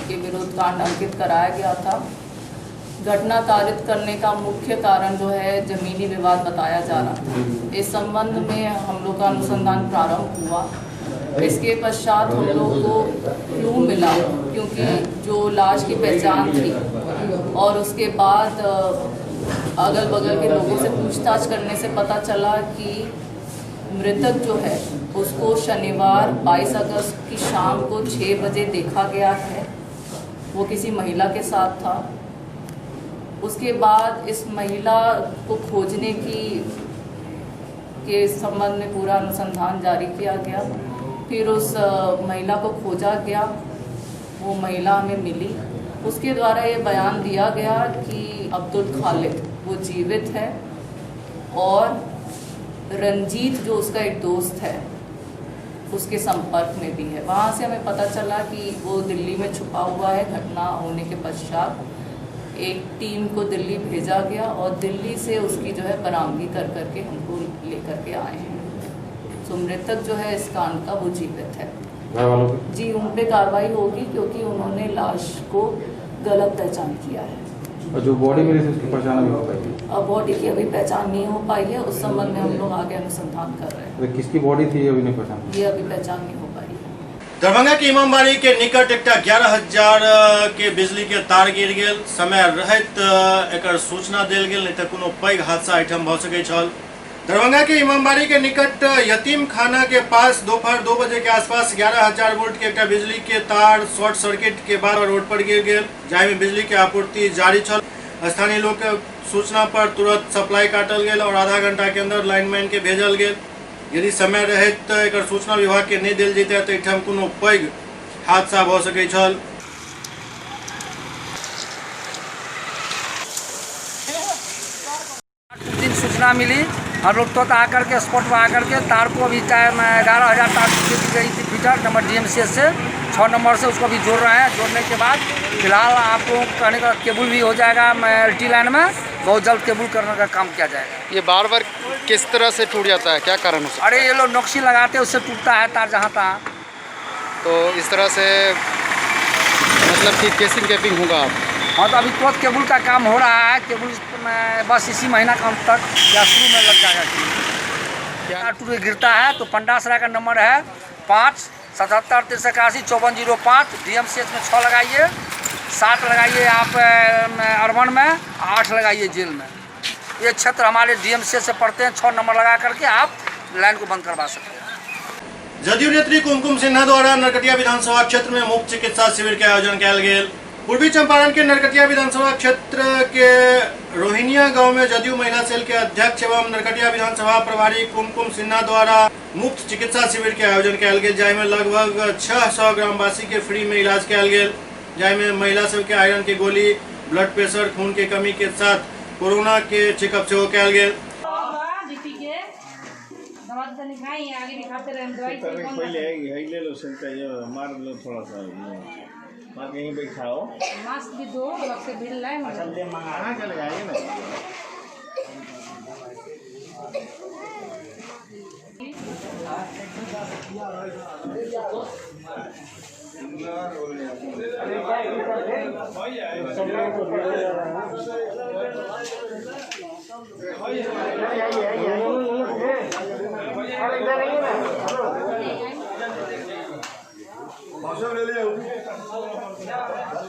के विरुद्ध कांड अंकित कराया गया था। घटना कारित करने का मुख्य कारण जो है जमीनी विवाद बताया जा रहा था। इस संबंध में हम लोग का अनुसंधान प्रारंभ हुआ। इसके पश्चात हम लोग को क्लू मिला, क्योंकि जो लाश की पहचान थी और उसके बाद अगल बगल के लोगों से पूछताछ करने से पता चला कि मृतक जो है उसको शनिवार 22 अगस्त की शाम को 6 बजे देखा गया है। वो किसी महिला के साथ था। उसके बाद इस महिला को खोजने के संबंध में पूरा अनुसंधान जारी किया गया। फिर उस महिला को खोजा गया, वो महिला हमें मिली। उसके द्वारा ये बयान दिया गया कि अब्दुल खालिद वो जीवित है और रंजीत जो उसका एक दोस्त है उसके संपर्क में भी है। वहाँ से हमें पता चला कि वो दिल्ली में छुपा हुआ है। घटना होने के पश्चात एक टीम को दिल्ली भेजा गया और दिल्ली से उसकी जो है बरामदगी कर करके हमको लेकर के आए हैं। तो मृतक जो है इस कांड का वो जीवित है। जी, उन पे कार्रवाई होगी क्योंकि उन्होंने लाश को गलत पहचान किया है। और जो बॉडी मिली थी उसकी पहचान नहीं हो पाई? अब बॉडी की अभी पहचान नहीं हो पाई है। उस संबंध में हम लोग आगे अनुसंधान कर रहे हैं। किसकी बॉडी थी अभी नहीं पहचान? ये अभी पहचान नहीं हो पाई है। दरभंगा के इमामबाड़ी के निकट एक 11,000 के बिजली के तार गिर गेल। समय रहत एकर सूचना देल गेल, नहीं तो कोनो पैघ हादसा एहिठाम भऽ सकै छल। दरभंगा के इमामबाड़ी के निकट यतीम खाना के पास दोपहर 2 बजे के आसपास 11,000 वोल्ट के एक बिजली के तार शॉर्ट सर्किट के बाद रोड पर गिर गेल, जाहि में बिजली के आपूर्ति जारी छल। स्थानीय लोग के सूचना पर तुरंत सप्लाई काटल गेल और आधा घंटा के अंदर लाइनमैन के भेजल गेल। यदि समय रहत एकर सूचना विभाग के नहीं देल जैते तो एहिठाम कोनो पैघ हादसा भऽ सकै छल। दिन सूचना मिली, हम लोग तो आकर के स्पॉट पर आकर के तार को अभी 11,000 तार दी गई थी। सेंटर नंबर DMCH से 6 नंबर से उसको भी जोड़ रहे हैं। जोड़ने के बाद फिलहाल आपको कहने का केबल भी हो जाएगा LT लाइन में, बहुत जल्द केबल करने का काम किया जाएगा। ये बार बार किस तरह से टूट जाता है, क्या कारण हो सकता है? अरे ये लोग नक्शी लगाते हैं, उससे टूटता है तार जहाँ तहाँ। तो इस तरह से मतलब कि केसिंग कैपिंग होगा आप? हाँ, तो अभी तुरंत केबल का काम हो रहा है। केबल में बस इसी महीना का अंत तक या शुरू में लग जाएगा। क्या टूट गिरता है तो पंडासरा का नंबर है 577-381-5405। DMCH में 6 लगाइए, 7 लगाइए आप अर्बन में, 8 लगाइए जेल में। ये क्षेत्र हमारे DMCH से पड़ते हैं। 6 नंबर लगा करके आप लाइन को बंद करवा सकते हैं। जदयू नेत्री कुमकुम सिन्हा द्वारा नरकटिया विधानसभा क्षेत्र में मुफ्त चिकित्सा शिविर के आयोजन किया गेल। पूर्वी चंपारण के नरकटिया विधानसभा क्षेत्र के रोहिनिया गांव में जदयू महिला सेल के अध्यक्ष एवं नरकटिया विधानसभा प्रभारी कुमकुम सिन्हा द्वारा मुफ्त चिकित्सा शिविर के आयोजन किया गेल, जाहि में लगभग 600 ग्रामवासी के फ्री में इलाज किया गेल, जाहि में महिला सब के आयरन के गोली, ब्लड प्रेशर, खून के कमी के साथ कोरोना के चेकअप से किया गेल। यहीं बैठाओ, मास्क भी दो, अलग से बिल लाए। मंगाना चलेगा ये ना।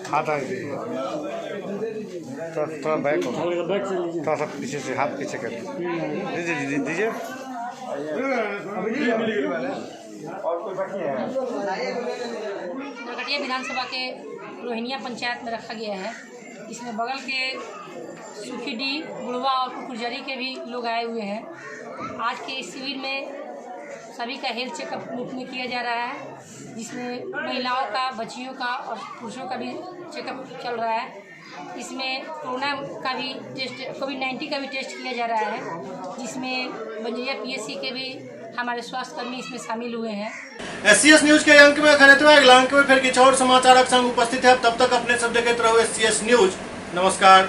हाथ थोड़ा बैक हो, थोड़ा सा पीछे से, हाथ पीछे कर दीजिए दीजिए। नरकटिया विधानसभा के रोहिनिया पंचायत में रखा गया है। इसमें बगल के सुखीडी, बुढ़वा और कुकुरजरी के भी लोग आए हुए हैं। आज के इस शिविर में सभी का हेल्थ चेकअप मुफ्त में किया जा रहा है, जिसमें महिलाओं का, बच्चियों का और पुरुषों का भी चेकअप चल रहा है। इसमें कोरोना का भी टेस्ट, कोविड-19 का भी टेस्ट किया जा रहा है, जिसमें बंजरिया PSC के भी हमारे स्वास्थ्यकर्मी इसमें शामिल हुए हैं। SCS न्यूज के अंक में खरीदवा अगला अंक में फिर किछु और समाचारक संग उपस्थित है। तब तक अपने सब देखते रहो SCS न्यूज। नमस्कार।